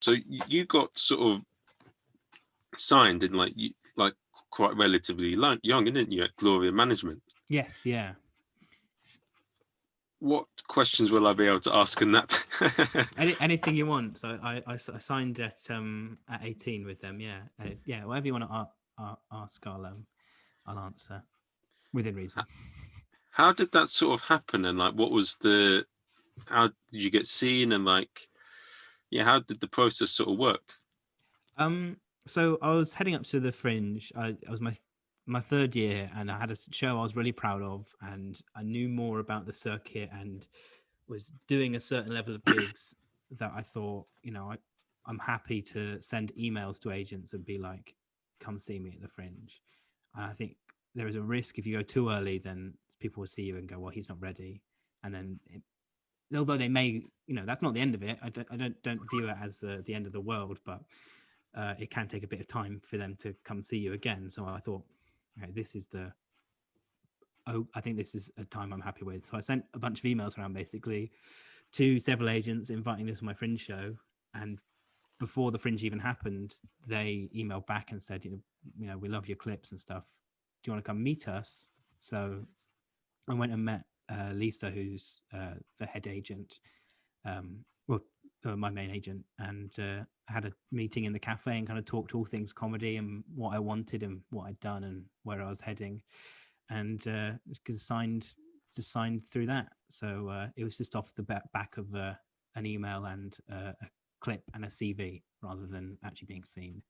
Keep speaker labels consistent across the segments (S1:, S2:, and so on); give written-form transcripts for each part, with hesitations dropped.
S1: So you got sort of signed in like quite relatively young, didn't you, at Gloria Management?
S2: Yes, yeah.
S1: What questions will I be able to ask in that?
S2: Anything you want. So I signed at 18 with them. Yeah, yeah. Whatever you want to ask, I'll answer within reason.
S1: How did that sort of happen? And like, how did you get seen? And like, yeah, how did the process sort of work?
S2: So I was heading up to the Fringe. I was my third year, and I had a show I was really proud of, and I knew more about the circuit and was doing a certain level of gigs that I thought, I'm happy to send emails to agents and be like, come see me at the Fringe. And I think there is a risk if you go too early, then people will see you and go, well, he's not ready. And then, although they may, that's not the end of it. I don't view it as the end of the world, but it can take a bit of time for them to come see you again. So I thought, okay, I think this is a time I'm happy with. So I sent a bunch of emails around basically to several agents inviting them to my Fringe show. And before the Fringe even happened, they emailed back and said, we love your clips and stuff. Do you want to come meet us? So I went and met Lisa, who's the head agent, my main agent, and had a meeting in the cafe and kind of talked all things comedy and what I wanted and what I'd done and where I was heading. And signed through that. So it was just off the back of an email and a clip and a CV rather than actually being seen.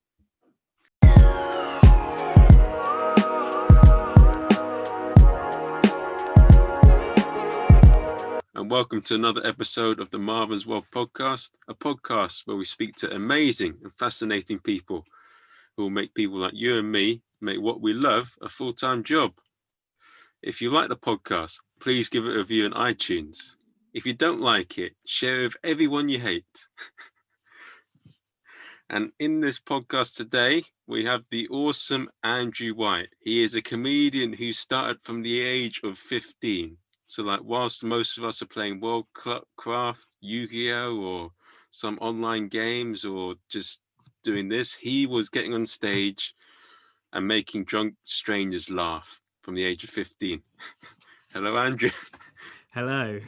S1: And welcome to another episode of the Marvins World podcast, a podcast where we speak to amazing and fascinating people who will make people like you and me make what we love a full-time job. If you like the podcast, please give it a review on iTunes. If you don't like it, share it with everyone you hate. And in this podcast today, we have the awesome Andrew White. He is a comedian who started from the age of 15. So like whilst most of us are playing Worldcraft, Yu-Gi-Oh, or some online games, or just doing this, he was getting on stage and making drunk strangers laugh from the age of 15. Hello, Andrew.
S2: Hello.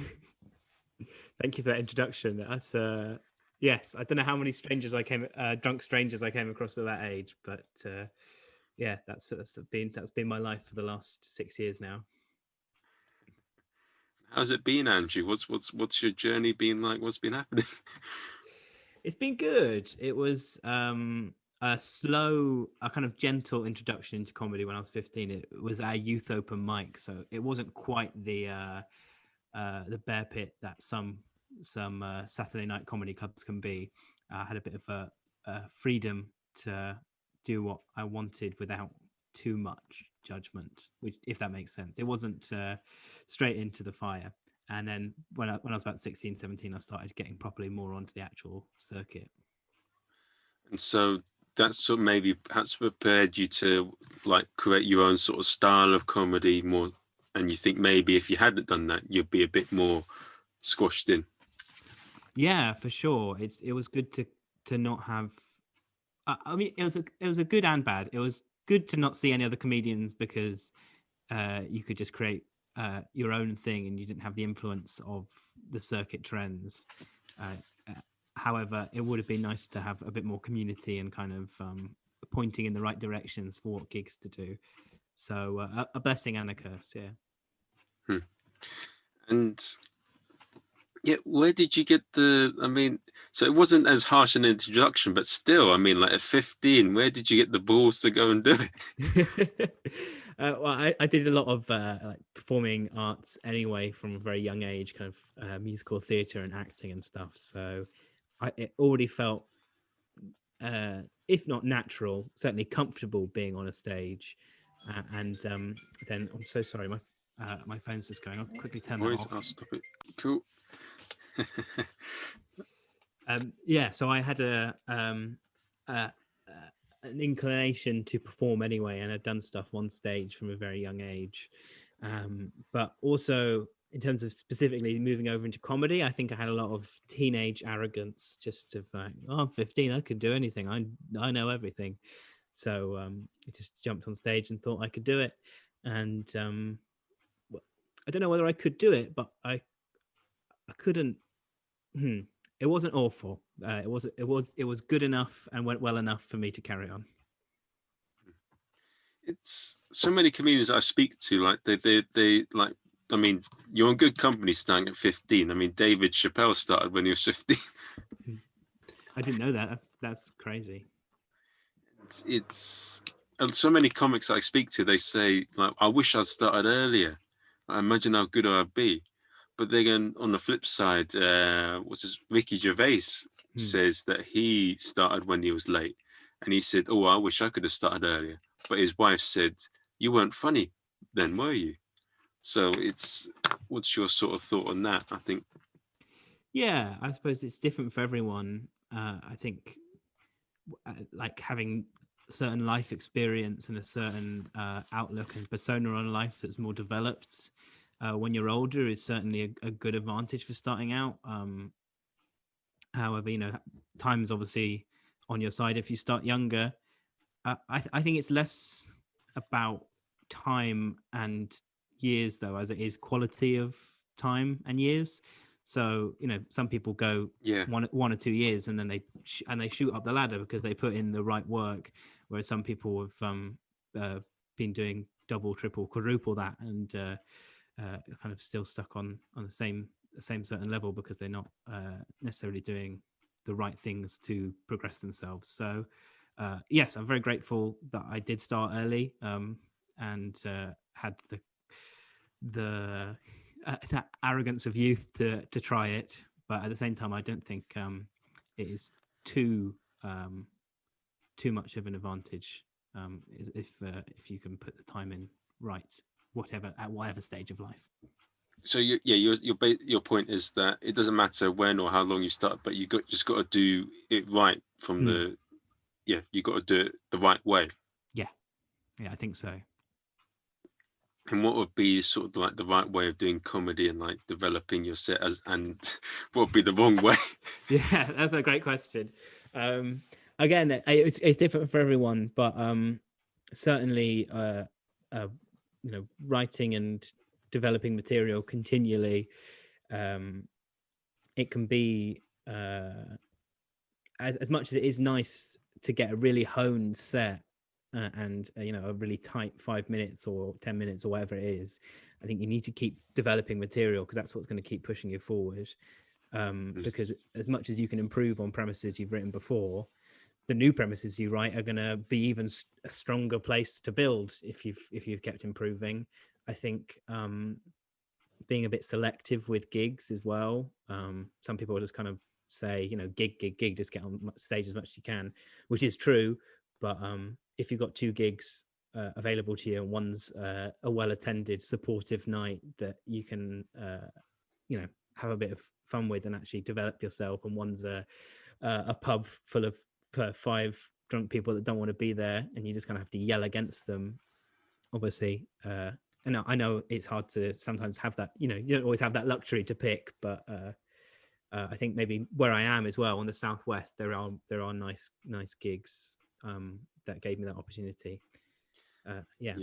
S2: Thank you for that introduction. That's yes, I don't know how many drunk strangers I came across at that age, but yeah, that's been my life for the last 6 years now.
S1: How's it been, Andrew? What's your journey been like? What's been happening?
S2: It's been good. It was a kind of gentle introduction into comedy when I was 15. It was our youth open mic, so it wasn't quite the bear pit that some Saturday night comedy clubs can be. I had a bit of a freedom to do what I wanted without too much judgment, which, if that makes sense. It wasn't straight into the fire. And then when I was about 16, 17, I started getting properly more onto the actual circuit.
S1: And so that's sort of maybe perhaps prepared you to like create your own sort of style of comedy more. And you think maybe if you hadn't done that, you'd be a bit more squashed in.
S2: Yeah, for sure. It was good to not have. I mean, it was a good and bad. It was good to not see any other comedians because you could just create your own thing and you didn't have the influence of the circuit trends. However, it would have been nice to have a bit more community and kind of pointing in the right directions for what gigs to do. So a blessing and a curse, yeah.
S1: And yeah, where did you get so it wasn't as harsh an introduction, but still, I mean, like at 15, where did you get the balls to go and do
S2: it? Well, I did a lot of like performing arts anyway from a very young age, kind of musical theatre and acting and stuff. So it already felt, if not natural, certainly comfortable being on a stage. And then I'm so sorry, my phone's just going. I'll quickly turn that off.
S1: I'll stop it. Cool.
S2: Yeah, so I had an inclination to perform anyway, and I'd done stuff on stage from a very young age. But also in terms of specifically moving over into comedy, I think I had a lot of teenage arrogance, just of like, oh, I'm 15, I could do anything. I know everything. So I just jumped on stage and thought I could do it. And I don't know whether I could do it, but I couldn't. It wasn't awful. It was good enough and went well enough for me to carry on.
S1: It's so many comedians I speak to, like they like. I mean, you're in good company starting at 15. I mean, David Chappelle started when he was 15.
S2: I didn't know that. That's crazy.
S1: It's and so many comics I speak to, they say like, I wish I'd started earlier. I imagine how good I'd be. But then on the flip side, what's this? Ricky Gervais says that he started when he was late, and he said, "Oh, I wish I could have started earlier." But his wife said, "You weren't funny then, were you?" So what's your sort of thought on that? I think.
S2: Yeah, I suppose it's different for everyone. I think like having certain life experience and a certain outlook and persona on life that's more developed when you're older is certainly a good advantage for starting out. However, time's obviously on your side if you start younger. I think it's less about time and years though, as it is quality of time and years. So some people go
S1: Yeah.
S2: 1 or 2 years and then they shoot up the ladder because they put in the right work, whereas some people have been doing double, triple, quadruple that and kind of still stuck on the same certain level because they're not necessarily doing the right things to progress themselves. So yes, I'm very grateful that I did start early and had the that arrogance of youth to try it. But at the same time, I don't think it is too much of an advantage if you can put the time in right, at whatever stage of life.
S1: So your point is that it doesn't matter when or how long you start, but just got to do it right from the you got to do it the right way.
S2: Yeah, I think so.
S1: And what would be sort of like the right way of doing comedy and like developing your set and what would be the wrong way?
S2: Yeah, that's a great question. Again, it's different for everyone, but certainly, writing and developing material continually, it can be as much as it is nice to get a really honed set and a really tight 5 minutes or 10 minutes or whatever it is. I think you need to keep developing material because that's what's going to keep pushing you forward. Because as much as you can improve on premises you've written before, the new premises you write are going to be even a stronger place to build if you've kept improving. I think being a bit selective with gigs as well. Some people just kind of say, gig, just get on stage as much as you can, which is true. But if you've got 2 gigs available to you and one's a well-attended, supportive night that you can, have a bit of fun with and actually develop yourself, and one's a pub full of 5 drunk people that don't want to be there, and you just kind of have to yell against them, obviously. And I know it's hard to sometimes have that, you don't always have that luxury to pick, but I think maybe where I am as well on the Southwest, there are nice gigs that gave me that opportunity. Yeah.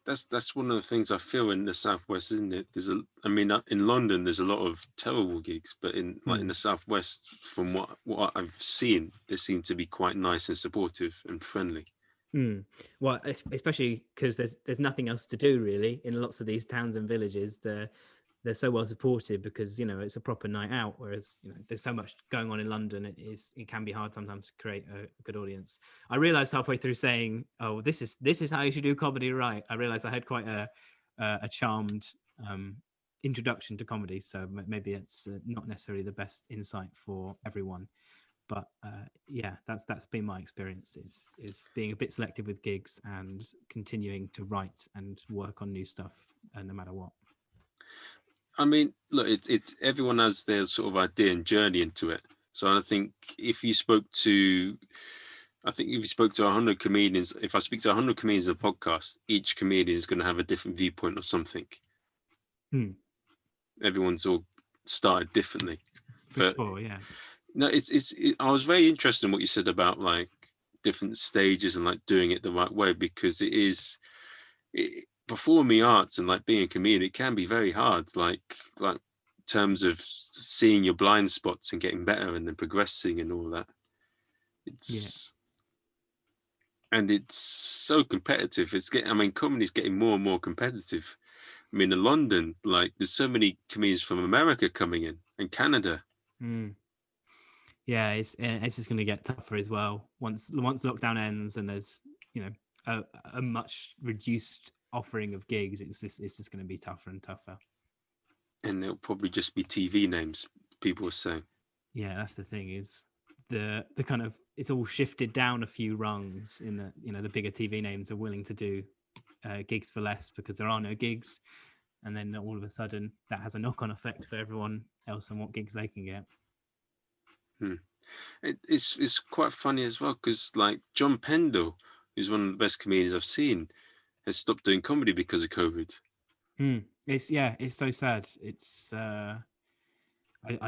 S1: That's one of the things I feel in the Southwest, isn't it? In London there's a lot of terrible gigs, but in the Southwest, from what I've seen, they seem to be quite nice and supportive and friendly.
S2: Well, especially because there's nothing else to do really in lots of these towns and villages. They're so well supported because it's a proper night out, whereas there's so much going on in London. It can be hard sometimes to create a good audience. I realized halfway through saying, oh, this is how you should do comedy, right? I realized I had quite a charmed introduction to comedy, so maybe it's not necessarily the best insight for everyone. But yeah, that's been my experience, is being a bit selective with gigs and continuing to write and work on new stuff no matter what.
S1: I mean, look, it's everyone has their sort of idea and journey into it. So I think if you spoke to 100 comedians, if I speak to 100 comedians in a podcast, each comedian is going to have a different viewpoint of something. Everyone's all started differently.
S2: For
S1: But
S2: sure, yeah.
S1: no, I was very interested in what you said about like different stages and like doing it the right way, because performing arts and like being a comedian, it can be very hard. Like in terms of seeing your blind spots and getting better and then progressing and all that.
S2: Yeah.
S1: It's so competitive. I mean, comedy's getting more and more competitive. I mean, in London, like there's so many comedians from America coming in and Canada.
S2: Yeah, it's just going to get tougher as well once lockdown ends and there's, you know, a much reduced offering of gigs. It's just going to be tougher and tougher.
S1: And it'll probably just be TV names, people are saying.
S2: Yeah, that's the thing, is the kind of, it's all shifted down a few rungs in that, you know, the bigger TV names are willing to do gigs for less because there are no gigs, and then all of a sudden that has a knock-on effect for everyone else and what gigs they can get.
S1: It's quite funny as well, because like John Pendle, who's one of the best comedians I've seen, has stopped doing comedy because of COVID.
S2: It's so sad. It's I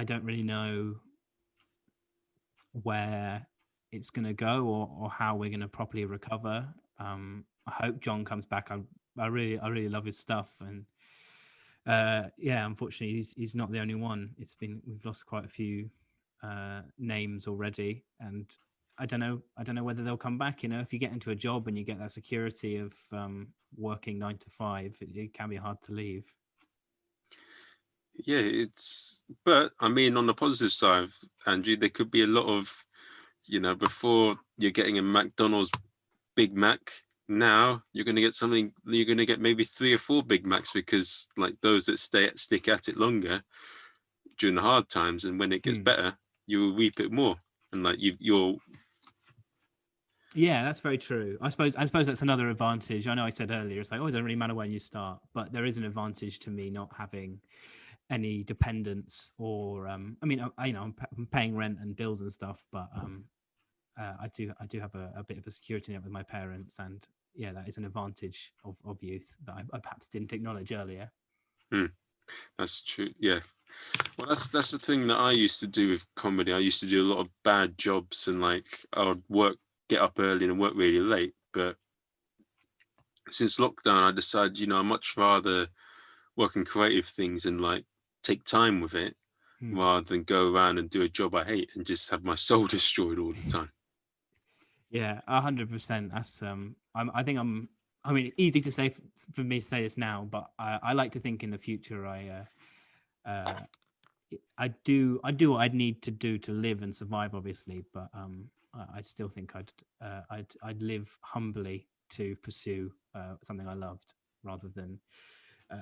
S2: don't really know where it's going to go, or how we're going to properly recover. I hope John comes back. I really love his stuff, and yeah, unfortunately, he's not the only one. We've lost quite a few names already, and I don't know whether they'll come back. You know, if you get into a job and you get that security of working 9 to 5, it can be hard to leave.
S1: Yeah, but I mean, on the positive side, Andrew, there could be a lot of, before you're getting a McDonald's Big Mac, now you're going to get something, you're going to get maybe 3 or 4 Big Macs, because like those that stick at it longer during the hard times, and when it gets better, you will reap it more. And like you're
S2: Yeah, that's very true. I suppose that's another advantage. I know I said earlier, it's like, oh, it doesn't really matter when you start, but there is an advantage to me not having any dependence, or I mean, I'm paying rent and bills and stuff, but I do have a bit of a security net with my parents, and yeah, that is an advantage of youth that I perhaps didn't acknowledge earlier.
S1: That's true. Yeah. Well, that's the thing that I used to do with comedy. I used to do a lot of bad jobs, and like I would get up early and work really late. But since lockdown, I decided, I'd much rather work in creative things and like take time with it, rather than go around and do a job I hate and just have my soul destroyed all the time.
S2: Yeah, 100%. That's I think I mean, easy to say for me to say this now, but I like to think in the future uh I do what I'd need to do to live and survive, obviously, but I still think I'd live humbly to pursue something I loved, rather than uh,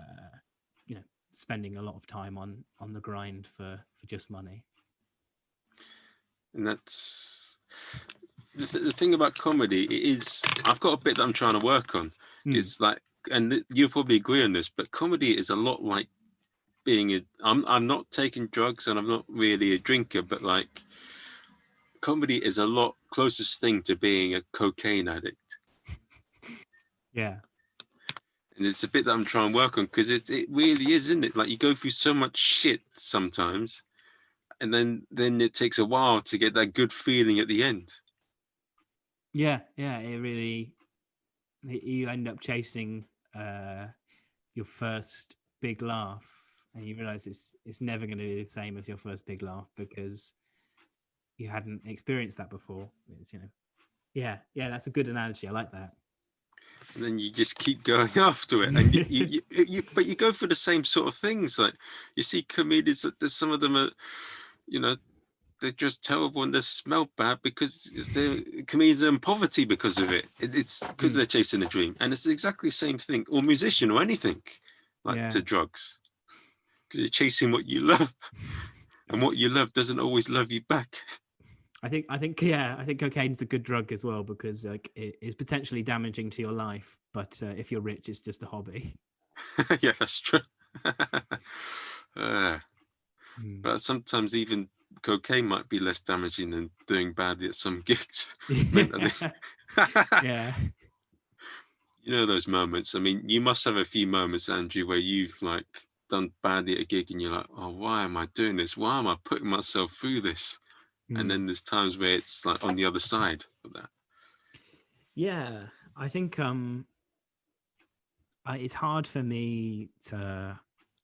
S2: spending a lot of time on the grind for just money.
S1: And that's the thing about comedy. I've got a bit that I'm trying to work on. It's like, and you probably agree on this, but comedy is a lot like I'm not taking drugs and I'm not really a drinker, but like comedy is a lot closest thing to being a cocaine addict.
S2: Yeah.
S1: And it's a bit that I'm trying to work on, because it really is, isn't it? Like you go through so much shit sometimes, and then it takes a while to get that good feeling at the end.
S2: Yeah, it really, you end up chasing your first big laugh, and you realize it's never going to be the same as your first big laugh, because you hadn't experienced that before. It's, yeah, that's a good analogy. I like that.
S1: And then you just keep going after it, and but you go for the same sort of things. Like you see comedians that there's some of them are, they're just terrible and they smell bad because they're comedians are in poverty because of it. It's because they're chasing a dream, and it's exactly the same thing. Or musician or anything, like to drugs, because you're chasing what you love, and what you love doesn't always love you back.
S2: I think cocaine's a good drug as well, because like it is potentially damaging to your life, but if you're rich, it's just a hobby.
S1: Yeah, that's true. But sometimes even cocaine might be less damaging than doing badly at some gigs. Mentally.
S2: Yeah.
S1: Those moments. I mean, you must have a few moments, Andrew, where you've like done badly at a gig and you're like, oh, why am I doing this? Why am I putting myself through this? And then there's times where it's like on the other side of that.
S2: Yeah, I think it's hard for me to.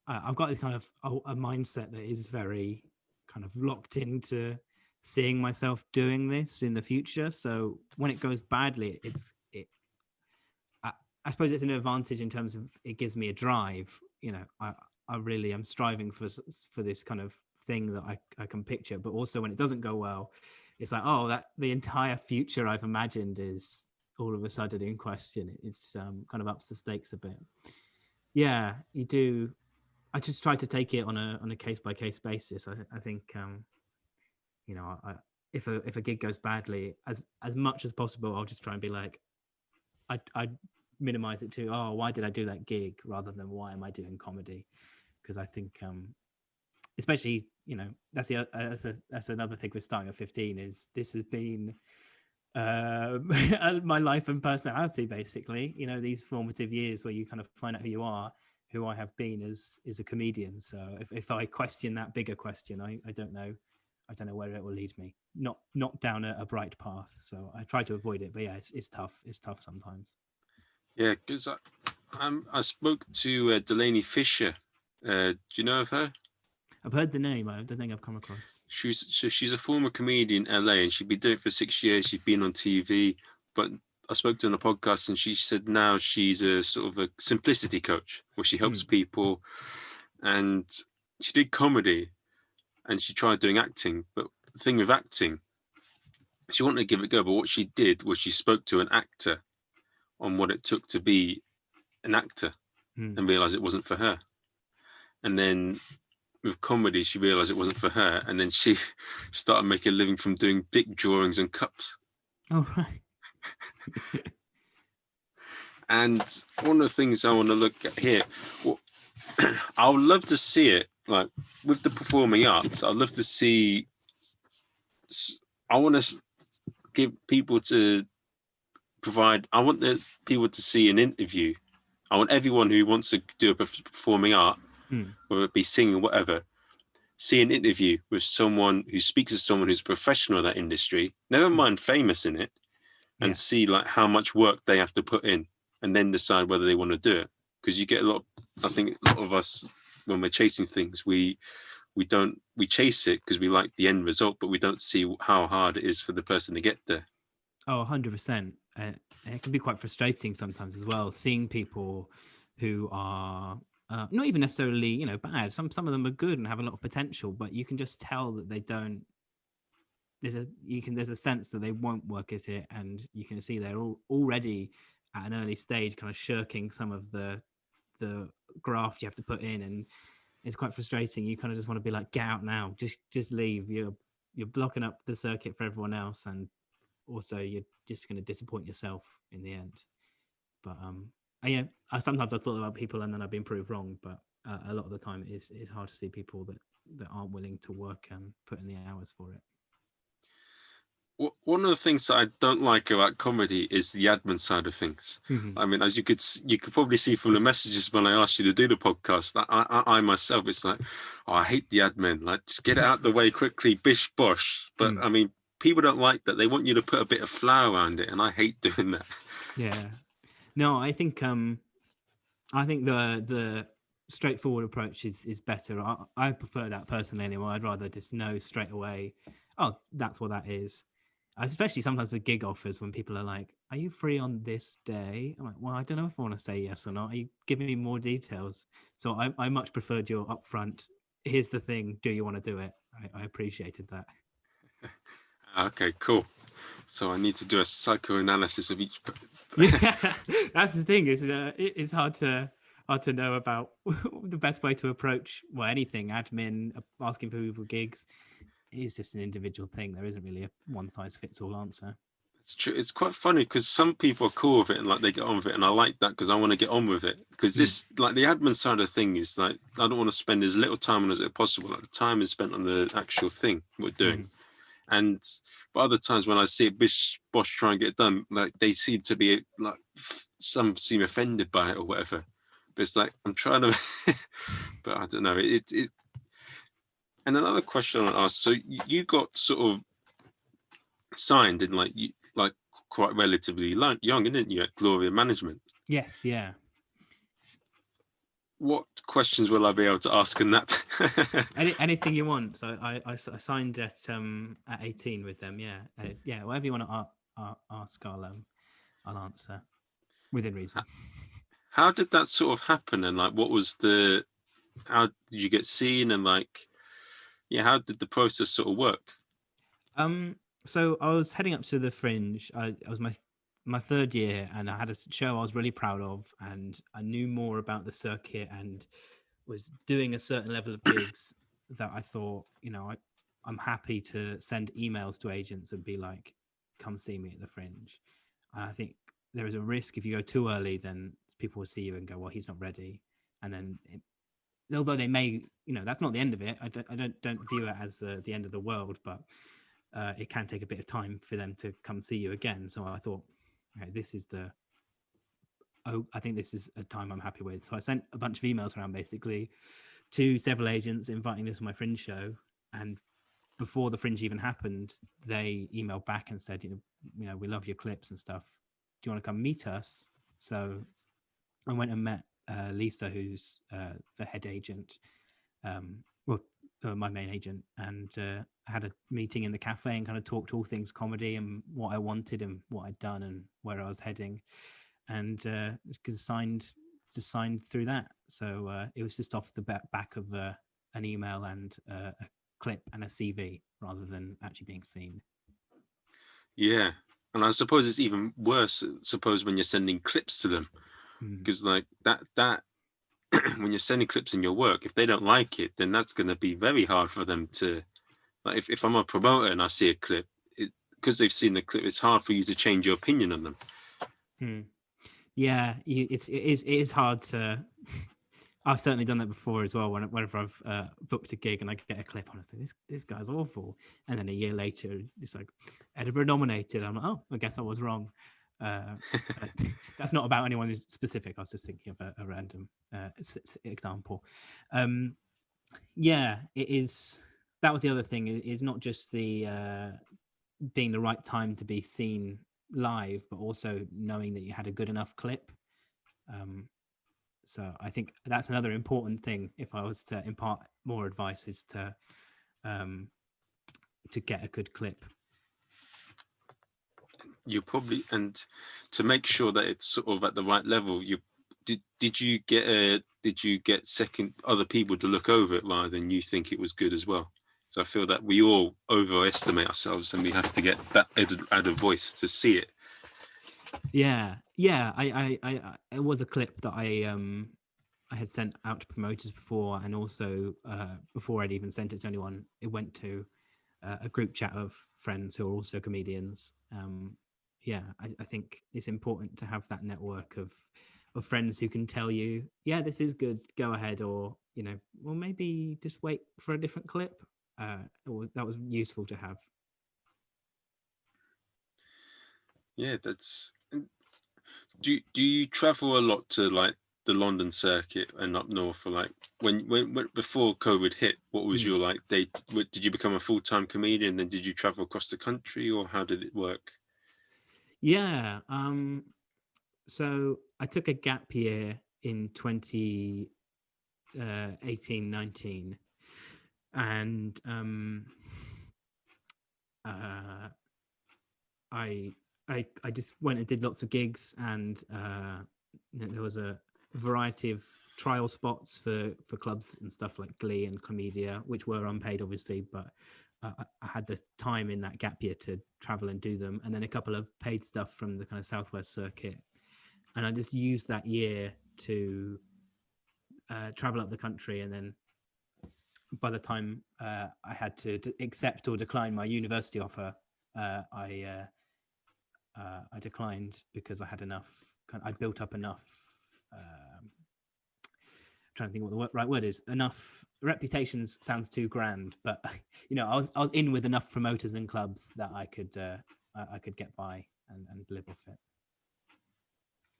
S2: I've got this kind of a mindset that is very kind of locked into seeing myself doing this in the future. So when it goes badly, I, I suppose it's an advantage in terms of it gives me a drive. You know, I really am striving for this kind of thing that I can picture. But also when it doesn't go well, it's like, oh, that the entire future I've imagined is all of a sudden in question. It's kind of ups the stakes a bit. Yeah, you do. I just try to take it on a case by case basis. I think you know, if a gig goes badly, as much as possible, I'll just try and be like, I minimize it to, oh, why did I do that gig, rather than why am I doing comedy? Because I think especially, you know, that's another thing with starting at 15 is this has been my life and personality, basically. You know, these formative years where you kind of find out who you are, who I have been as a comedian. So if I question that bigger question, I don't know. I don't know where it will lead me. Not down a bright path. So I try to avoid it. But yeah, it's tough. It's tough sometimes.
S1: Yeah, because I spoke to Delaney Fisher. Do you know of her?
S2: I've heard the name. I don't think I've come across.
S1: She's a former comedian in LA, and she'd been doing it for 6 years. She's been on TV, but I spoke to her on a podcast, and she said now she's a sort of a simplicity coach, where she helps people. And she did comedy, and she tried doing acting. But the thing with acting, she wanted to give it a go. But what she did was she spoke to an actor on what it took to be an actor, and realized it wasn't for her. And then with comedy, she realized it wasn't for her, and then she started making a living from doing dick drawings and cups.
S2: Oh, right.
S1: And one of the things I want to look at here, well, I would love to see it, like with the performing arts. I'd love to see. I want to give people to provide. I want the people to see an interview. I want everyone who wants to do a performing art, whether it be singing or whatever, see an interview with someone who speaks as someone who's a professional in that industry, never mind famous in it, and see like how much work they have to put in, and then decide whether they want to do it. Because you get a lot. I think a lot of us, when we're chasing things, we chase it because we like the end result, but we don't see how hard it is for the person to get there.
S2: Oh, 100%. It can be quite frustrating sometimes as well, seeing people who are not even necessarily, you know, bad. Some of them are good and have a lot of potential, but you can just tell that they don't. There's a sense that they won't work at it, and you can see they're already at an early stage, kind of shirking some of the graft you have to put in, and it's quite frustrating. You kind of just want to be like, get out now, just leave. You're blocking up the circuit for everyone else, and also you're just going to disappoint yourself in the end. But yeah, sometimes I've thought about people and then I've been proved wrong, but a lot of the time it's hard to see people that aren't willing to work and put in the hours for it.
S1: One of the things that I don't like about comedy is the admin side of things. I mean, as you could probably see from the messages when I asked you to do the podcast, I myself, it's like, oh, I hate the admin. Like, just get it out the way quickly, bish bosh. But I mean, people don't like that. They want you to put a bit of flour around it, and I hate doing that.
S2: Yeah. No, I think the straightforward approach is better. I prefer that personally anyway. I'd rather just know straight away, oh, that's what that is. Especially sometimes with gig offers when people are like, are you free on this day? I'm like, well, I don't know if I want to say yes or not. Are you giving me more details? So I much preferred your upfront, here's the thing, do you want to do it? I appreciated that.
S1: Okay, cool. So I need to do a psychoanalysis of each.
S2: Yeah, that's the thing. It's hard to know about the best way to approach anything. Admin, asking for people gigs is just an individual thing. There isn't really a one size fits all answer.
S1: It's true. It's quite funny because some people are cool with it and like they get on with it, and I like that because I want to get on with it. Because this, like the admin side of thing, is like I don't want to spend as little time on it as possible. Like the time is spent on the actual thing we're doing. And but other times when I see a bish boss try and get it done, like they seem to be like some seem offended by it or whatever. But it's like I'm trying to, but I don't know. It. And another question I want to ask. So you got sort of signed in like quite relatively young, didn't you, at Gloria Management?
S2: Yes, yeah.
S1: What questions will I be able to ask in that?
S2: Anything you want. So I signed at 18 with them. Yeah, yeah. Whatever you want to ask, I'll answer within reason.
S1: How did that sort of happen? And like, what was how did you get seen? And like, yeah, how did the process sort of work?
S2: So I was heading up to the Fringe. I was my third year, and I had a show I was really proud of, and I knew more about the circuit and was doing a certain level of gigs that I thought, I'm happy to send emails to agents and be like, come see me at the Fringe. And I think there is a risk if you go too early, then people will see you and go, well, he's not ready. And then, although they may, that's not the end of it. I don't view it as the end of the world, but it can take a bit of time for them to come see you again. So I thought, okay, I think this is a time I'm happy with. So I sent a bunch of emails around basically to several agents inviting them to my Fringe show. And before the Fringe even happened, they emailed back and said, we love your clips and stuff. Do you want to come meet us? So I went and met Lisa, who's the head agent, my main agent, and had a meeting in the cafe and kind of talked all things comedy and what I wanted and what I'd done and where I was heading, and signed through that. So it was just off the back of an email and a clip and a CV rather than actually being seen.
S1: Yeah, and I suppose it's even worse. Suppose when you're sending clips to them, because like that when you're sending clips in your work, if they don't like it, then that's going to be very hard for them to. Like if I'm a promoter and I see a clip, because they've seen the clip, it's hard for you to change your opinion on them.
S2: Yeah, it is hard to. I've certainly done that before as well. Whenever I've booked a gig and I get a clip on, I think this guy's awful, and then a year later, it's like Edinburgh nominated. I'm like, oh, I guess I was wrong. That's not about anyone specific. I was just thinking of a random example. Yeah, it is. That was the other thing. Is not just the being the right time to be seen live, but also knowing that you had a good enough clip. So I think that's another important thing. If I was to impart more advice, is to get a good clip.
S1: You probably, and to make sure that it's sort of at the right level, did you get second other people to look over it rather than you think it was good as well? So I feel that we all overestimate ourselves and we have to get that added voice to see it.
S2: Yeah. I it was a clip that I had sent out to promoters before, and also before I'd even sent it to anyone, it went to a group chat of friends who are also comedians. Yeah, I think it's important to have that network of friends who can tell you, yeah, this is good, go ahead, or well, maybe just wait for a different clip. That was useful to have.
S1: Yeah, that's. Do you travel a lot to like the London circuit and up north for like when before COVID hit? What was your like day? Did you become a full-time comedian? Then did you travel across the country, or how did it work?
S2: Yeah. So I took a gap year in 2018-19, and uh, I I just went and did lots of gigs, and there was a variety of trial spots for clubs and stuff like Glee and Comedia, which were unpaid, obviously, but I had the time in that gap year to travel and do them, and then a couple of paid stuff from the kind of Southwest circuit, and I just used that year to travel up the country, and then by the time I had to accept or decline my university offer, I declined because I had enough. I built up enough. Trying to think what the right word is. Enough reputations sounds too grand, but I was in with enough promoters and clubs that I could get by and live off it.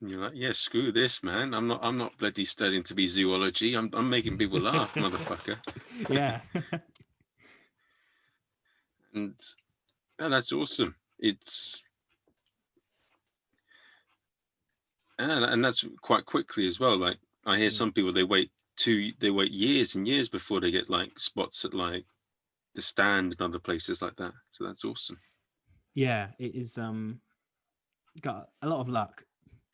S1: And you're like, yeah, screw this, man. I'm not bloody studying to be zoology. I'm making people laugh, motherfucker.
S2: Yeah.
S1: And that's awesome. It's and that's quite quickly as well. Like I hear some people they wait years and years before they get like spots at like the stand and other places like that. So that's awesome.
S2: Yeah, it is got a lot of luck.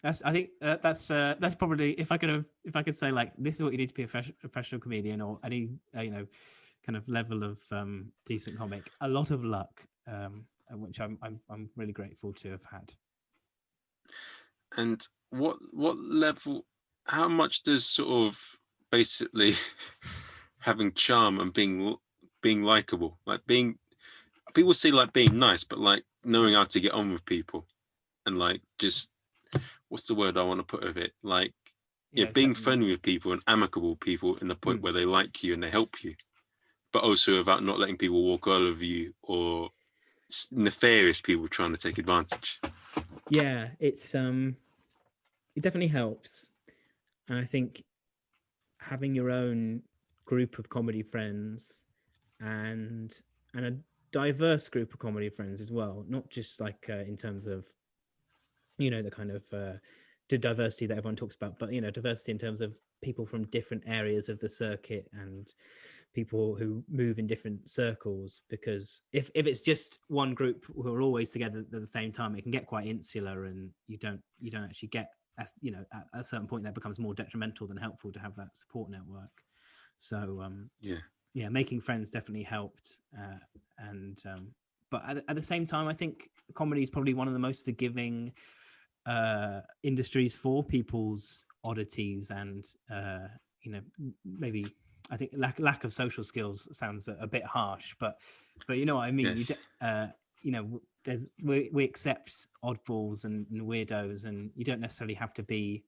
S2: I think that's probably if I could say like this is what you need to be a professional comedian or any kind of level of decent comic. A lot of luck, which I'm really grateful to have had.
S1: And what level? How much does sort of basically having charm and being likable, like being people say like being nice, but like knowing how to get on with people and like just what's the word I want to put of it? Like
S2: Yeah,
S1: being friendly with people and amicable people in the point where they like you and they help you, but also about not letting people walk all over you or nefarious people trying to take advantage.
S2: Yeah, it definitely helps, and I think having your own group of comedy friends and a diverse group of comedy friends as well, not just like in terms of the kind of the diversity that everyone talks about, but diversity in terms of people from different areas of the circuit and people who move in different circles. Because if it's just one group who are always together at the same time, it can get quite insular, and you don't actually get at a certain point that becomes more detrimental than helpful to have that support network. So yeah, making friends definitely helped, and but at the same time, I think comedy is probably one of the most forgiving industries for people's oddities and maybe I think lack of social skills sounds a bit harsh, but you know what I mean.
S1: Yes.
S2: There's we accept oddballs and weirdos, and you don't necessarily have to be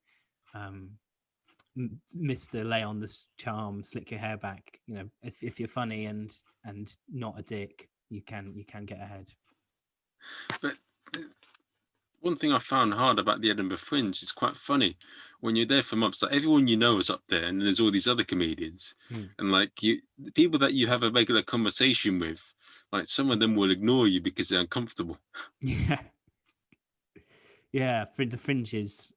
S2: Mr. Lay on the charm, slick your hair back. If you're funny and not a dick, you can get ahead.
S1: But one thing I found hard about the Edinburgh Fringe is quite funny. When you're there for months, like everyone you know is up there, and there's all these other comedians, and like the people that you have a regular conversation with, like some of them will ignore you because they're uncomfortable.
S2: Yeah, yeah. The Fringe is,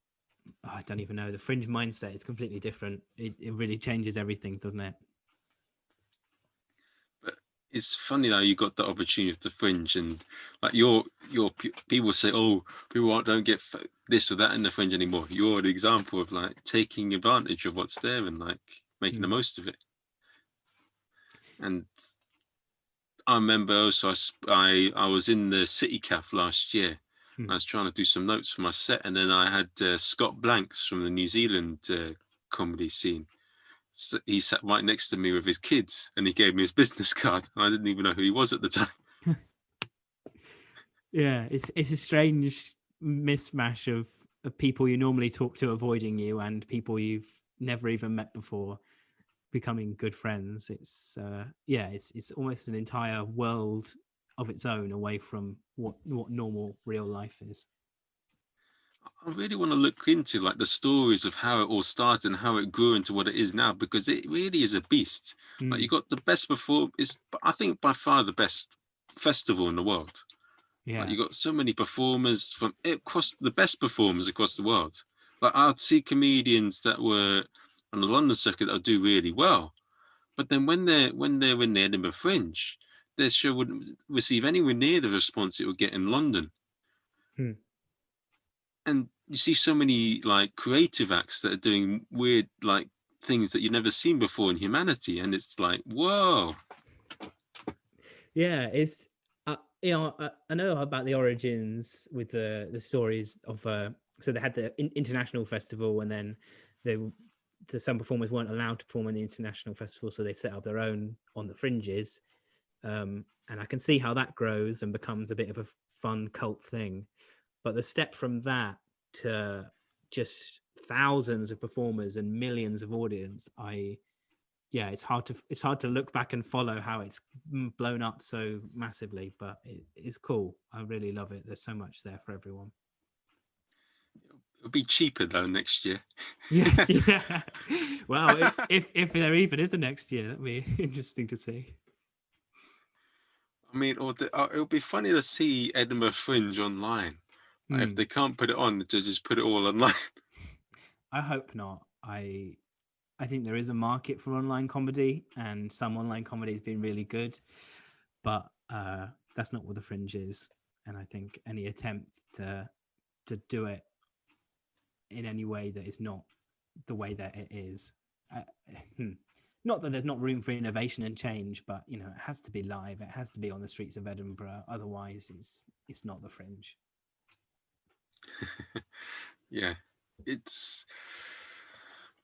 S2: I don't even know. The Fringe mindset is completely different. It really changes everything, doesn't it?
S1: But it's funny now you got the opportunity of the Fringe, and like your people say, oh, people don't get this or that in the Fringe anymore. You're the example of like taking advantage of what's there and like making the most of it. And I remember also I was in the City Cafe last year. I was trying to do some notes for my set, and then I had Scott Blanks from the New Zealand comedy scene. So he sat right next to me with his kids, and he gave me his business card. I didn't even know who he was at the time.
S2: Yeah, it's a strange mismatch of people you normally talk to avoiding you and people you've never even met before becoming good friends. It's it's almost an entire world of its own away from what normal real life is.
S1: I really want to look into like the stories of how it all started and how it grew into what it is now, because it really is a beast. Like you got the best is I think by far the best festival in the world. Like
S2: Yeah.
S1: you got so many performers from across the best performers across the world. Like I'd see comedians that were on the London circuit that would do really well, but then when they're in the Edinburgh Fringe, their show wouldn't receive anywhere near the response it would get in London. And you see so many like creative acts that are doing weird like things that you've never seen before in humanity, and it's like whoa.
S2: Yeah, it's I know about the origins with the stories of so they had the international festival, and then they some performers weren't allowed to perform in the international festival, so they set up their own on the fringes. And I can see how that grows and becomes a bit of a fun cult thing. But the step from that to just thousands of performers and millions of audience, it's hard to look back and follow how it's blown up so massively, but it's cool. I really love it. There's so much there for everyone.
S1: It'll be cheaper though next year.
S2: Yes, yeah. Well, if there even is a next year, that'd be interesting to see.
S1: I mean, it'll be funny to see Edinburgh Fringe online. Like, if
S2: Hmm.
S1: they can't put it on, to just put it all online.
S2: I hope not. I think there is a market for online comedy, and some online comedy has been really good, but that's not what the Fringe is. And I think any attempt to do it in any way that is not the way that it is, uh, hmm, not that there's not room for innovation and change, but you know, it has to be live. It has to be on the streets of Edinburgh. Otherwise, it's not the Fringe.
S1: Yeah, it's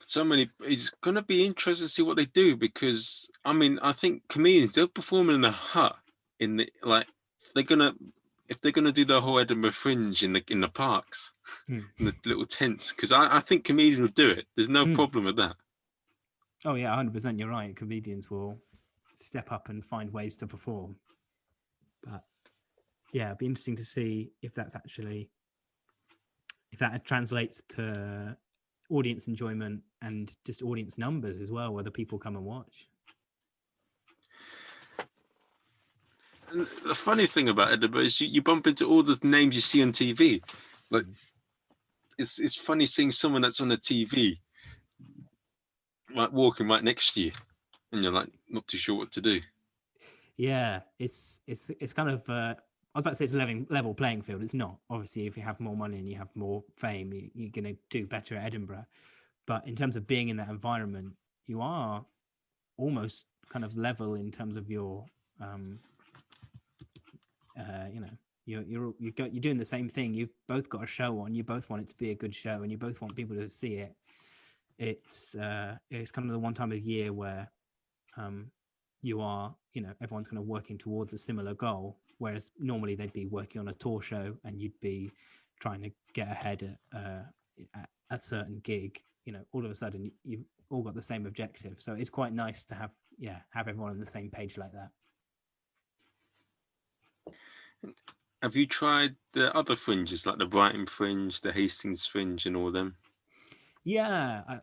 S1: so many. It's gonna be interesting to see what they do, because I mean, I think comedians, they're performing in a hut in the, like, they're gonna if they're gonna do the whole Edinburgh Fringe in the parks,
S2: Hmm.
S1: in the little tents, because I think comedians will do it. There's no
S2: Hmm.
S1: problem with that.
S2: Oh yeah, 100%. You're right. Comedians will step up and find ways to perform. But yeah, it'd be interesting to see if that's actually if that translates to audience enjoyment and just audience numbers as well, whether people come and watch.
S1: And the funny thing about Edinburgh is you bump into all the names you see on TV. Like,
S2: Mm.
S1: it's funny seeing someone that's on a TV like walking right next to you, and you're like not too sure what to do.
S2: Yeah, it's kind of I was about to say it's a level playing field. It's not. Obviously, if you have more money and you have more fame, you're going to do better at Edinburgh. But in terms of being in that environment, you are almost kind of level in terms of your um, you know, you're doing the same thing. You've both got a show on. You both want it to be a good show, and you both want people to see it. It's kind of the one time of year where um, you are, you know, everyone's kind of working towards a similar goal. Whereas normally they'd be working on a tour show, and you'd be trying to get ahead at a certain gig. You know, all of a sudden you've all got the same objective. So it's quite nice to have everyone on the same page like that.
S1: Have you tried the other fringes, like the Brighton Fringe, the Hastings Fringe, and all them?
S2: Yeah.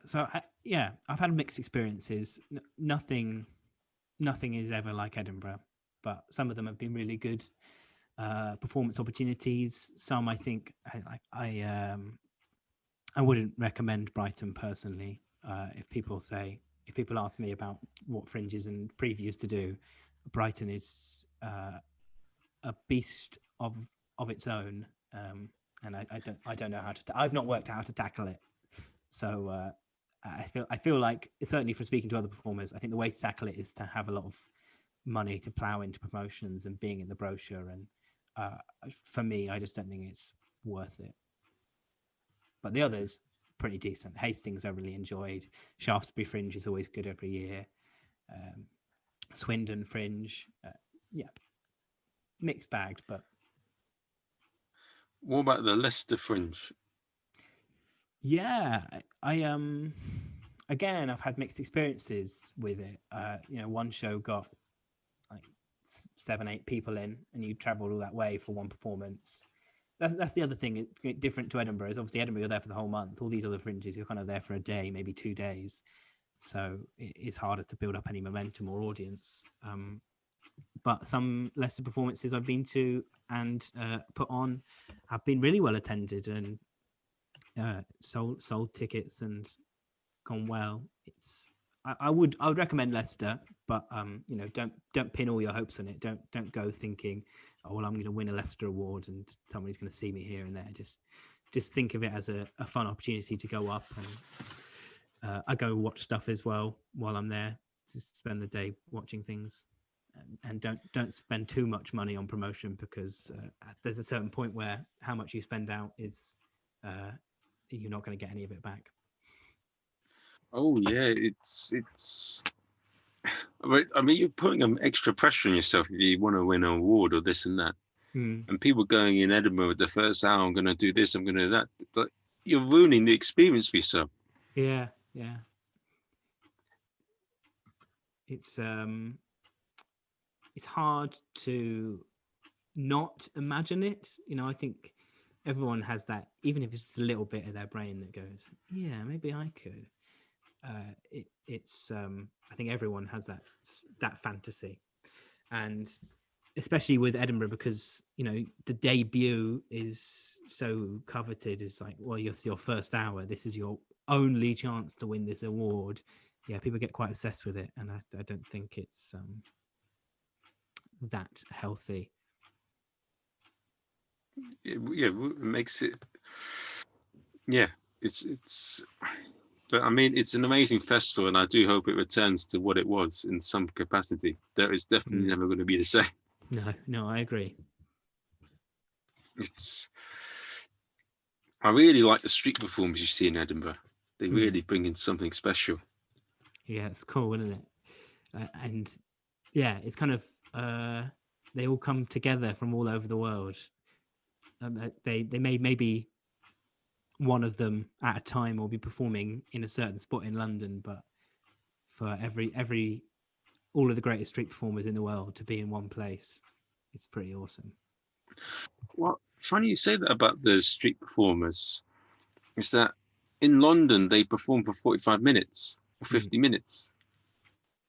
S2: Yeah, I've had mixed experiences. Nothing is ever like Edinburgh, but some of them have been really good performance opportunities. Some I think I wouldn't recommend Brighton personally. If people ask me about what fringes and previews to do, Brighton is a beast of its own, and I don't know how to. I've not worked out how to tackle it. So I feel like, certainly for speaking to other performers, I think the way to tackle it is to have a lot of money to plow into promotions and being in the brochure. And for me, I just don't think it's worth it. But the others, pretty decent. Hastings, I really enjoyed. Shaftesbury Fringe is always good every year. Um, Swindon Fringe, yeah, mixed bagged, but
S1: What about the Leicester Fringe?
S2: yeah, again, I've had mixed experiences with it. You know, one show got like 7, 8 people in, and you travelled all that way for one performance. That's the other thing different to Edinburgh is obviously Edinburgh you're there for the whole month. All these other fringes you're kind of there for a day, maybe 2 days. So it's harder to build up any momentum or audience. But some Leicester performances I've been to and put on have been really well attended and sold tickets and gone well. I would recommend Leicester, but you know, don't pin all your hopes on it. Don't go thinking, oh well, I'm going to win a Leicester award and somebody's going to see me here and there. Just think of it as a fun opportunity to go up, and I go watch stuff as well while I'm there. Just spend the day watching things, and don't spend too much money on promotion, because there's a certain point where how much you spend out is you're not going to get any of it back.
S1: Oh yeah, it's. I mean, you're putting extra pressure on yourself if you want to win an award or this and that.
S2: Hmm.
S1: And people going in Edinburgh with the first hour, I'm going to do this, I'm going to do that. Like, you're ruining the experience for yourself.
S2: Yeah, yeah. It's hard to not imagine it. You know, I think everyone has that, even if it's just a little bit of their brain that goes, yeah, maybe I could. It's I think everyone has that fantasy, and especially with Edinburgh, because the debut is so coveted. It's like, well, it's your first hour, this is your only chance to win this award. Yeah, people get quite obsessed with it, and I don't think it's that healthy.
S1: Yeah, it makes it. Yeah, it's. But I mean, it's an amazing festival, and I do hope it returns to what it was in some capacity. That is definitely never going to be the same.
S2: No, I agree.
S1: It's. I really like the street performers you see in Edinburgh. They really bring in something special.
S2: Yeah, it's cool, isn't it? And yeah, it's kind of they all come together from all over the world, and they may maybe one of them at a time will be performing in a certain spot in London, but for every all of the greatest street performers in the world to be in one place, it's pretty awesome.
S1: Well, funny you say that about the street performers. Is that in London they perform for 45 minutes or 50 minutes,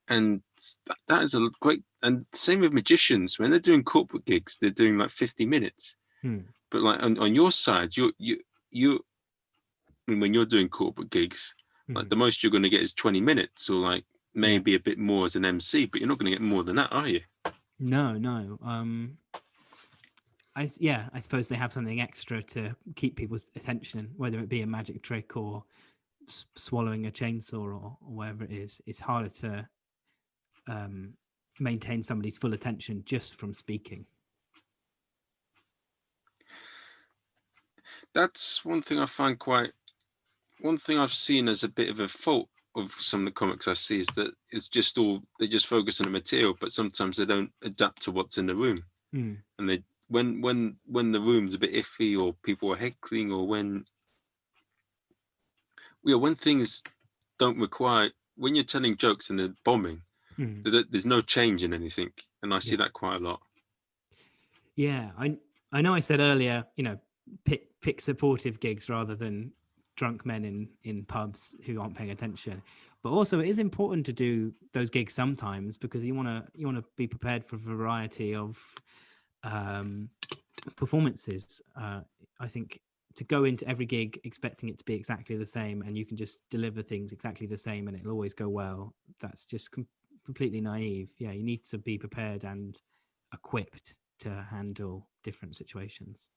S1: and that is a great. And same with magicians, when they're doing corporate gigs, they're doing like 50 minutes. But like on your side, you when you're doing corporate gigs, like the most you're going to get is 20 minutes, or like maybe a bit more as an MC, but you're not going to get more than that, are you?
S2: No. I suppose they have something extra to keep people's attention, whether it be a magic trick or swallowing a chainsaw or whatever it is. It's harder to maintain somebody's full attention just from speaking.
S1: That's one thing I find one thing I've seen as a bit of a fault of some of the comics I see is that it's just they just focus on the material, but sometimes they don't adapt to what's in the room. And they when the room's a bit iffy, or people are heckling, or when things don't require, when you're telling jokes and they're bombing, there's no change in anything, and I see that quite a lot.
S2: Yeah, I know I said earlier, pick supportive gigs rather than drunk men in pubs who aren't paying attention. But also, it is important to do those gigs sometimes, because you want to be prepared for a variety of performances. I think to go into every gig expecting it to be exactly the same, and you can just deliver things exactly the same and it'll always go well, that's just completely naive. Yeah, you need to be prepared and equipped to handle different situations.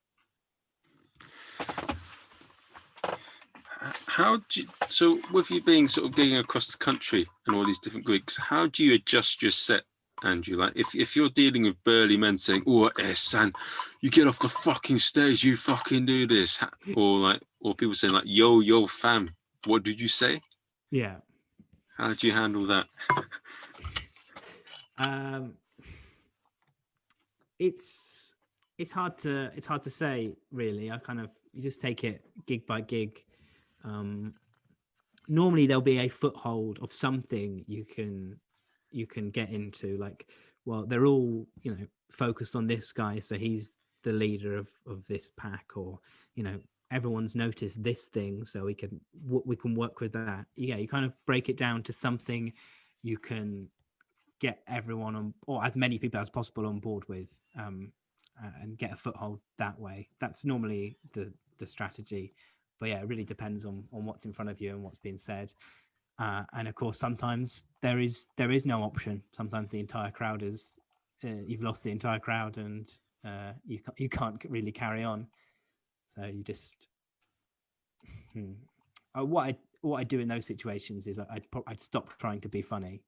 S1: How do you, so with you being sort of gigging across the country and all these different gigs, how do you adjust your set, Andrew? Like if you're dealing with burly men saying, "Oh, son, you get off the fucking stage, you fucking do this," or people saying like, "Yo, fam, what did you say?"
S2: Yeah.
S1: How do you handle that?
S2: It's hard to say, really. You just take it gig by gig. Normally there'll be a foothold of something you can get into, like, well, they're all focused on this guy, so he's the leader of this pack, or everyone's noticed this thing, so we can work with that. Yeah, you kind of break it down to something you can get everyone on, or as many people as possible, on board with, and get a foothold that way. That's normally the strategy. But yeah, it really depends on what's in front of you and what's being said. And of course, sometimes there is no option. Sometimes the entire crowd is you've lost the entire crowd, and you can't really carry on. So you just what I do in those situations is I'd stop trying to be funny,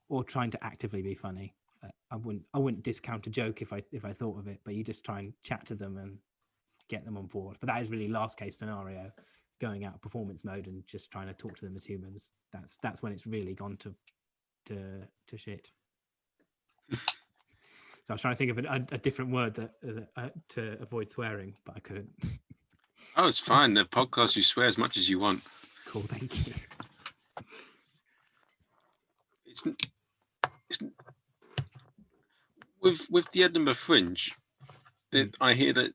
S2: or trying to actively be funny. I wouldn't discount a joke if I thought of it, but you just try and chat to them and get them on board. But that is really last case scenario, going out performance mode and just trying to talk to them as humans. That's when it's really gone to shit. So I was trying to think of a different word that to avoid swearing, but I couldn't.
S1: Oh, it's fine. The podcast, you swear as much as you want.
S2: Cool, thank you.
S1: It's with the Edinburgh Fringe, I hear that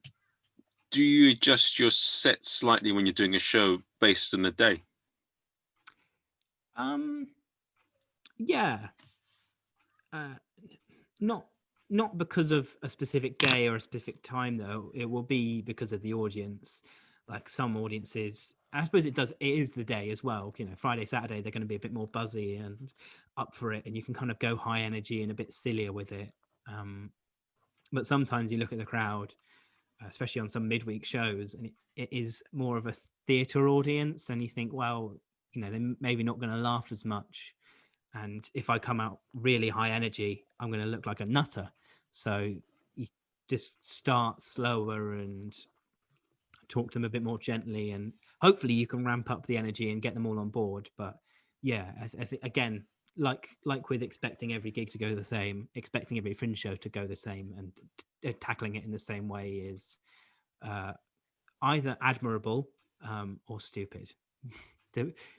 S1: do you adjust your set slightly when you're doing a show based on the day?
S2: Yeah. Uh, not not because of a specific day or a specific time though. It will be because of the audience. Like some audiences, I suppose it is the day as well. You know, Friday, Saturday, they're going to be a bit more buzzy and up for it, and you can kind of go high energy and a bit sillier with it. But sometimes you look at the crowd, especially on some midweek shows, and it is more of a theatre audience, and you think, well, you know, they're maybe not going to laugh as much, and if I come out really high energy, I'm going to look like a nutter. So you just start slower and talk to them a bit more gently, and hopefully you can ramp up the energy and get them all on board. But yeah, I think again, like with expecting every gig to go the same, expecting every fringe show to go the same, and tackling it in the same way is uh, either admirable or stupid.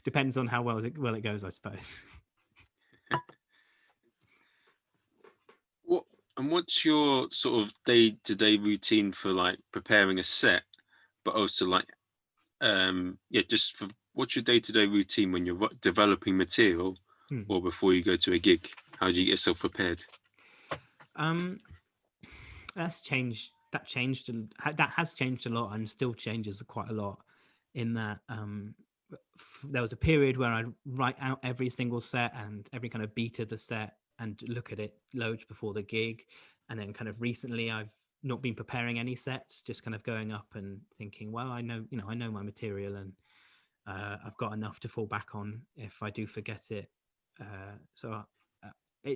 S2: Depends on how well it goes, I suppose.
S1: What and what's your sort of day-to-day routine for like preparing a set, but also like yeah, just for what's your day-to-day routine when you're developing material or before you go to a gig? How do you get yourself prepared?
S2: Um, that's changed. That has changed a lot, and still changes quite a lot. In that, there was a period where I'd write out every single set and every kind of beat of the set and look at it loads before the gig. And then, kind of recently, I've not been preparing any sets, just kind of going up and thinking, well, I know my material, and I've got enough to fall back on if I do forget it.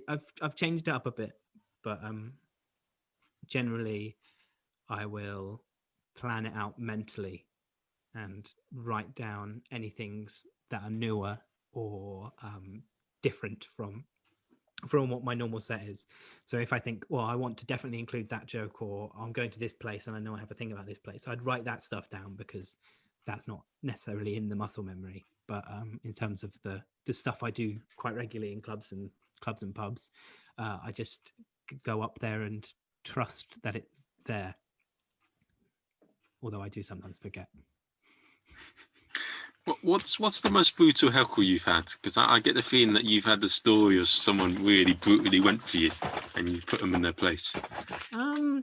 S2: I've changed it up a bit, but generally I will plan it out mentally and write down any things that are newer or different from what my normal set is. So if I think, well, I want to definitely include that joke, or I'm going to this place and I know I have a thing about this place, I'd write that stuff down because that's not necessarily in the muscle memory. But in terms of the stuff I do quite regularly in clubs and pubs, I just go up there and trust that it's there. Although I do sometimes forget.
S1: What's the most brutal heckle you've had? Because I get the feeling that you've had the story of someone really brutally went for you and you put them in their place.
S2: No,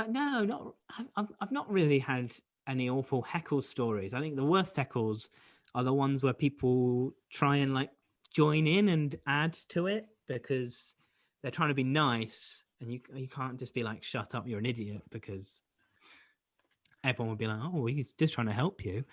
S2: not. I've not really had any awful heckle stories. I think the worst heckles are the ones where people try and like join in and add to it because they're trying to be nice, and you can't just be like, "Shut up, you're an idiot," because everyone would be like, "Oh, he's just trying to help you."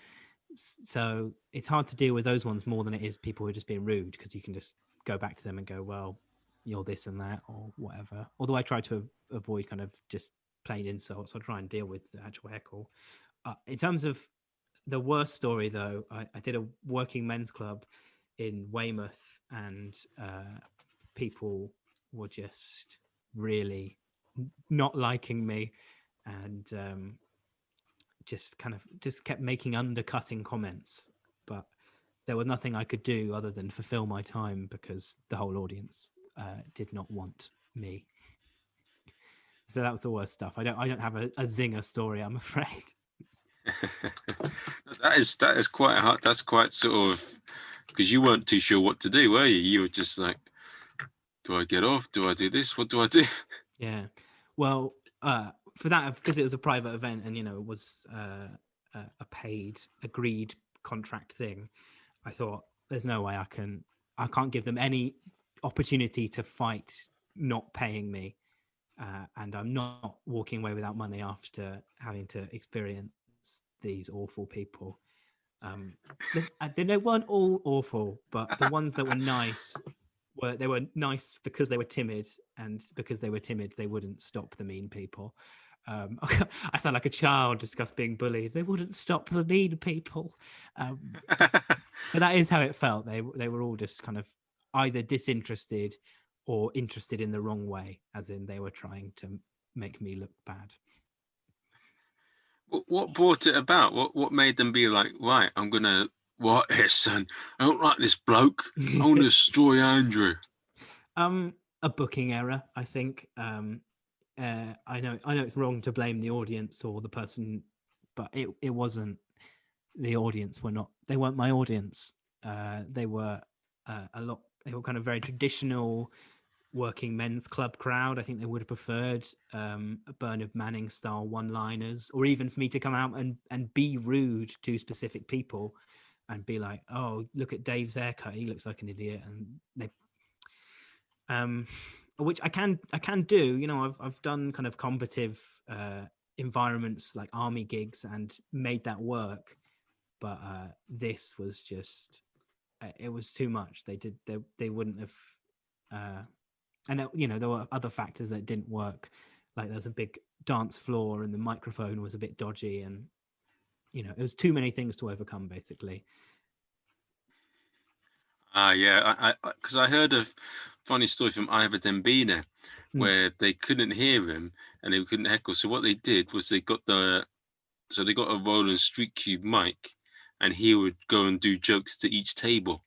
S2: So it's hard to deal with those ones more than it is people who are just being rude, because you can just go back to them and go, well, you're this and that or whatever. Although I try to avoid kind of just plain insults, I try and deal with the actual heckle. In terms of the worst story, though, I did a working men's club in Weymouth, and people were just really not liking me, and just kept making undercutting comments. But there was nothing I could do other than fulfill my time because the whole audience did not want me. So that was the worst stuff. I don't have a zinger story, I'm afraid.
S1: that is quite hard. That's quite sort of, because you weren't too sure what to do, were you? You were just like, do I get off? Do I do this? What do I do?
S2: Yeah. Well, for that, because it was a private event and, it was a paid, agreed contract thing, I thought there's no way I can't give them any opportunity to fight not paying me. And I'm not walking away without money after having to experience these awful people. They weren't all awful, but the ones that were nice were nice because they were timid, and because they were timid, they wouldn't stop the mean people. I sound like a child discussed being bullied. They wouldn't stop the mean people. But that is how it felt. They were all just kind of either disinterested or interested in the wrong way, as in they were trying to make me look bad.
S1: What brought it about? What made them be like, right, I'm gonna what here, son? I don't like this bloke. I want to destroy Andrew.
S2: A booking error, I think. I know it's wrong to blame the audience or the person, but it wasn't. The audience they weren't my audience. They were they were kind of very traditional working men's club crowd. I think they would have preferred Bernard Manning style one-liners, or even for me to come out and be rude to specific people and be like, oh, look at Dave's haircut, he looks like an idiot. And they which I can do. You know, I've done kind of combative environments like army gigs and made that work, but this was just it was too much. They wouldn't have and you know, there were other factors that didn't work, like there was a big dance floor and the microphone was a bit dodgy, and you know, it was too many things to overcome basically.
S1: Yeah, because I heard a funny story from Ivor Dembina where they couldn't hear him and they couldn't heckle. So what they did was they got a Roland Street Cube mic, and he would go and do jokes to each table.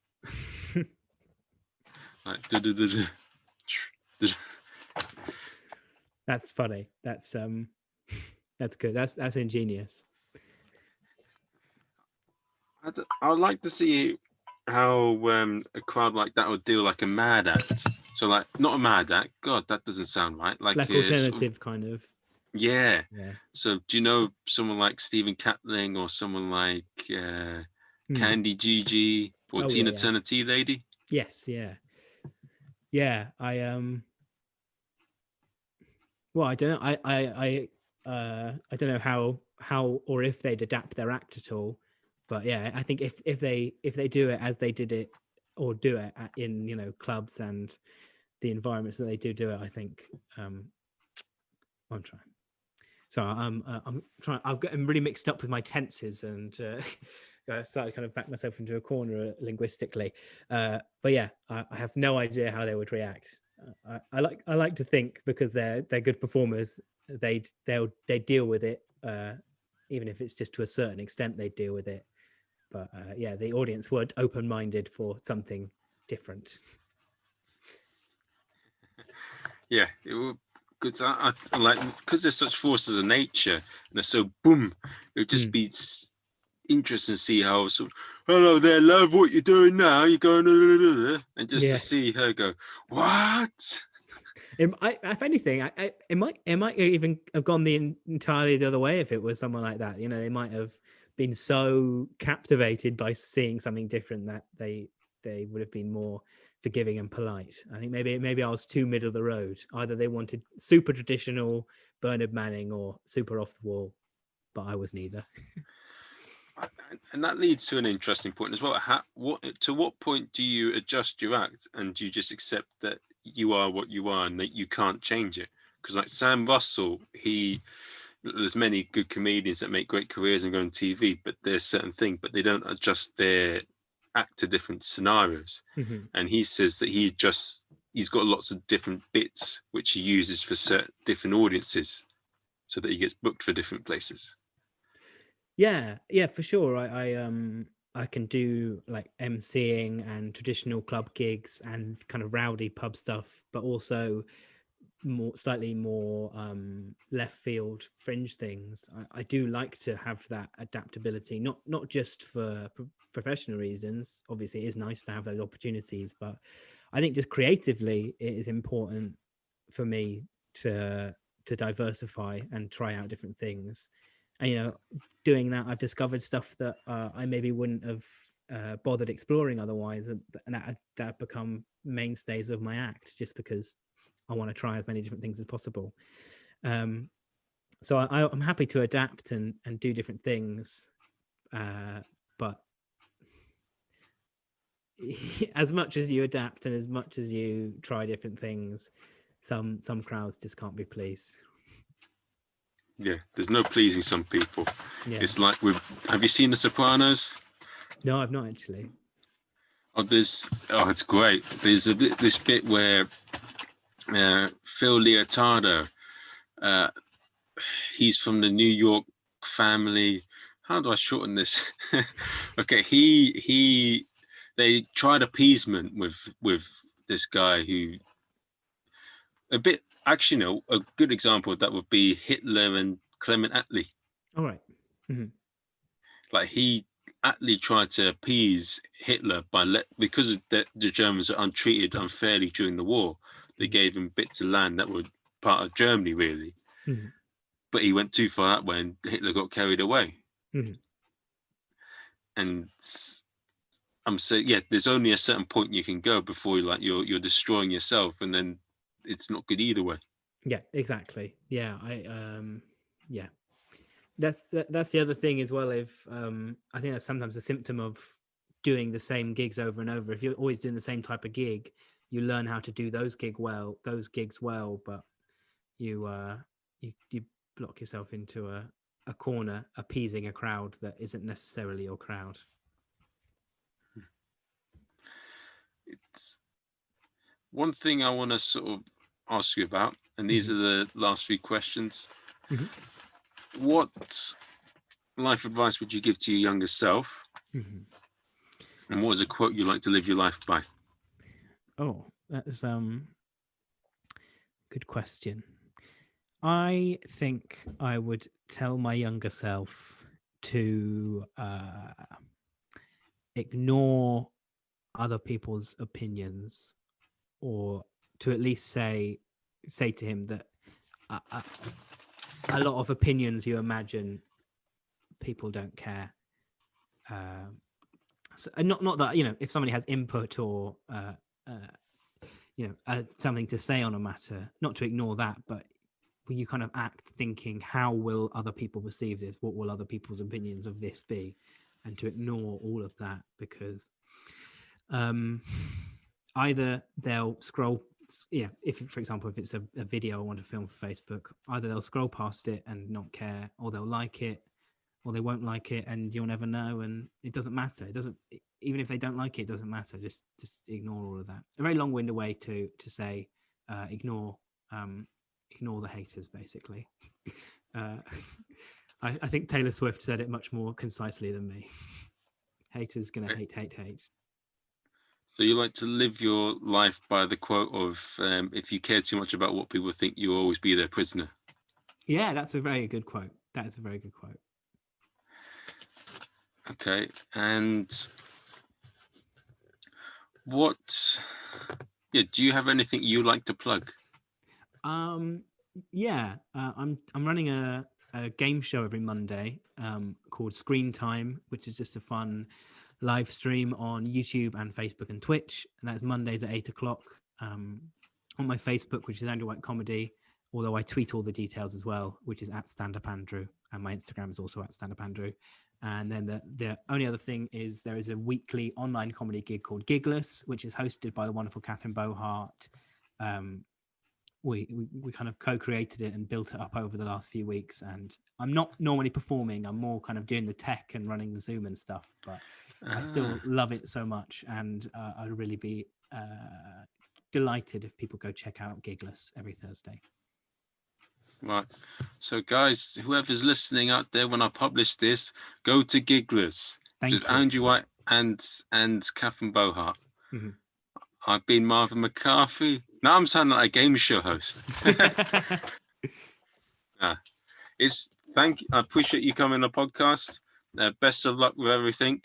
S1: Like,
S2: that's funny. That's good. That's ingenious.
S1: I'd like to see how a crowd like that would deal like a mad act. So like not a mad act. God, that doesn't sound right. Like
S2: alternative kind of.
S1: Yeah. So do you know someone like Stephen Catling or someone like Candy Gigi or Tina Turner Tea Lady?
S2: Yes, yeah. Well, I don't know. I don't know how or if they'd adapt their act at all, but yeah, I think if they do it as they did it, or do it in, you know, clubs and the environments that they do it, I think I'm trying. So I'm trying. I'm really mixed up with my tenses, and I started to kind of back myself into a corner linguistically. But yeah, I have no idea how they would react. I like to think, because they're good performers, they deal with it, even if it's just to a certain extent they deal with it. But yeah, the audience weren't open-minded for something different.
S1: Yeah, it would. Because I like, because they're such forces of nature and they're so boom, it would just be interesting to see how sort of, hello there, love, what you're doing now? You're going, and just to see her go, what?
S2: If anything, it might even have gone entirely the other way if it was someone like that. You know, they might have been so captivated by seeing something different that they would have been more forgiving and polite. I think maybe I was too middle of the road. Either they wanted super traditional Bernard Manning or super off the wall, but I was neither.
S1: And that leads to an interesting point as well. To what point do you adjust your act, and do you just accept that you are what you are and that you can't change it? Because like Sam Russell, there's many good comedians that make great careers and go on TV, but there's certain things, but they don't adjust their act to different scenarios. And he says that he's got lots of different bits which he uses for certain different audiences, so that he gets booked for different places.
S2: Yeah, for sure. I can do like emceeing and traditional club gigs and kind of rowdy pub stuff, but also slightly more left field fringe things. I do like to have that adaptability, not just for professional reasons. Obviously it is nice to have those opportunities, but I think just creatively it is important for me to diversify and try out different things. And you know, doing that, I've discovered stuff that I maybe wouldn't have bothered exploring otherwise, and that become mainstays of my act, just because I want to try as many different things as possible. So I'm happy to adapt and do different things, but as much as you adapt and as much as you try different things, some crowds just can't be pleased.
S1: Yeah, there's no pleasing some people. It's like have you seen The Sopranos?
S2: No, I've not actually.
S1: It's great. There's this bit where Phil Leotardo, he's from the New York family. How do I shorten this? Okay, they tried appeasement with this guy who a bit Actually, no, a good example of that would be Hitler and Clement Attlee.
S2: All right. Mm-hmm.
S1: Like Attlee tried to appease Hitler because the Germans were untreated unfairly during the war. They gave him bits of land that were part of Germany, really.
S2: Mm-hmm.
S1: But he went too far that way, and Hitler got carried away.
S2: Mm-hmm.
S1: And I'm saying, yeah, there's only a certain point you can go before you're destroying yourself, and then it's not good either way.
S2: Yeah, exactly. Yeah, yeah. That's the other thing as well. If I think that's sometimes a symptom of doing the same gigs over and over. If you're always doing the same type of gig, you learn how to do those gigs well, but you block yourself into a corner, appeasing a crowd that isn't necessarily your crowd.
S1: It's one thing I want to sort of ask you about, and these
S2: Mm-hmm.
S1: are the last 3 questions.
S2: Mm-hmm.
S1: What life advice would you give to your younger self?
S2: Mm-hmm.
S1: And what is a quote you like to live your life by?
S2: Oh, that's good question. I think I would tell my younger self to ignore other people's opinions, or to at least say to him that a lot of opinions you imagine people don't care. So, not that, you know, if somebody has input or something to say on a matter, not to ignore that, but you kind of act thinking, how will other people perceive this? What will other people's opinions of this be? And to ignore all of that, because either they'll scroll, if, for example, if it's a video I want to film for Facebook, either they'll scroll past it and not care, or they'll like it, or they won't like it, and you'll never know. And it doesn't matter. It doesn't, even if they don't like it, it doesn't matter. Just ignore all of that. A very long-winded way to say ignore the haters, basically. I think Taylor Swift said it much more concisely than me. Haters gonna hate.
S1: So you like to live your life by the quote of, if you care too much about what people think, you'll always be their prisoner.
S2: Yeah, that's a very good quote. That is a very good quote.
S1: Okay. And do you have anything you like to plug?
S2: Yeah, I'm running a game show every Monday called Screen Time, which is just a fun live stream on YouTube and Facebook and Twitch, and that's Mondays at 8:00 on my Facebook, which is Andrew White Comedy, although I tweet all the details as well, which is at Stand Up Andrew, and my Instagram is also at Stand Up Andrew. And then the only other thing is there is a weekly online comedy gig called Gigless, which is hosted by the wonderful Catherine Bohart. We kind of co-created it and built it up over the last few weeks, and I'm not normally performing. I'm more kind of doing the tech and running the Zoom and stuff, but I still love it so much, and I'd really be delighted if people go check out Gigless every Thursday.
S1: Right. So guys, whoever's listening out there, when I publish this, go to Gigless.
S2: Thank you.
S1: Andrew White and Catherine Bohart.
S2: Mm-hmm.
S1: I've been Marvin McCarthy. Now I'm sounding like a game show host. I appreciate you coming on the podcast. Best of luck with everything.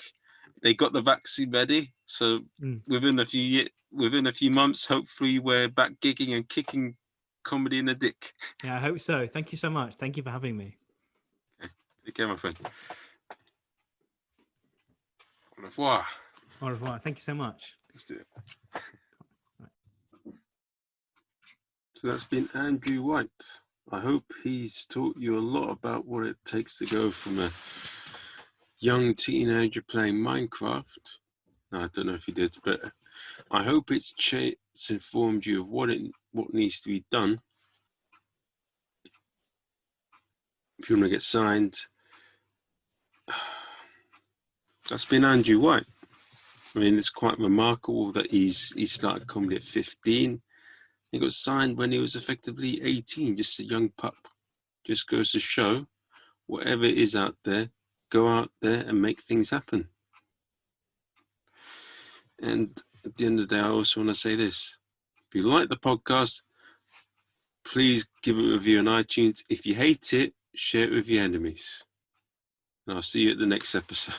S1: They got the vaccine ready, so within a few months, hopefully we're back gigging and kicking comedy in the dick.
S2: Yeah, I hope so. Thank you so much. Thank you for having me.
S1: Okay. Take care, my friend. Au revoir.
S2: Au revoir. Thank you so much.
S1: Let's do it. So that's been Andrew White. I hope he's taught you a lot about what it takes to go from a young teenager playing Minecraft. No, I don't know if he did, but I hope it's informed you of what needs to be done if you want to get signed. That's been Andrew White. I mean, it's quite remarkable that he started comedy at 15. He got signed when he was effectively 18, just a young pup. Just goes to show, whatever it is out there, go out there and make things happen. And at the end of the day, I also want to say this. If you like the podcast, Please give it a review on iTunes. If you hate it, share it with your enemies. And I'll see you at the next episode.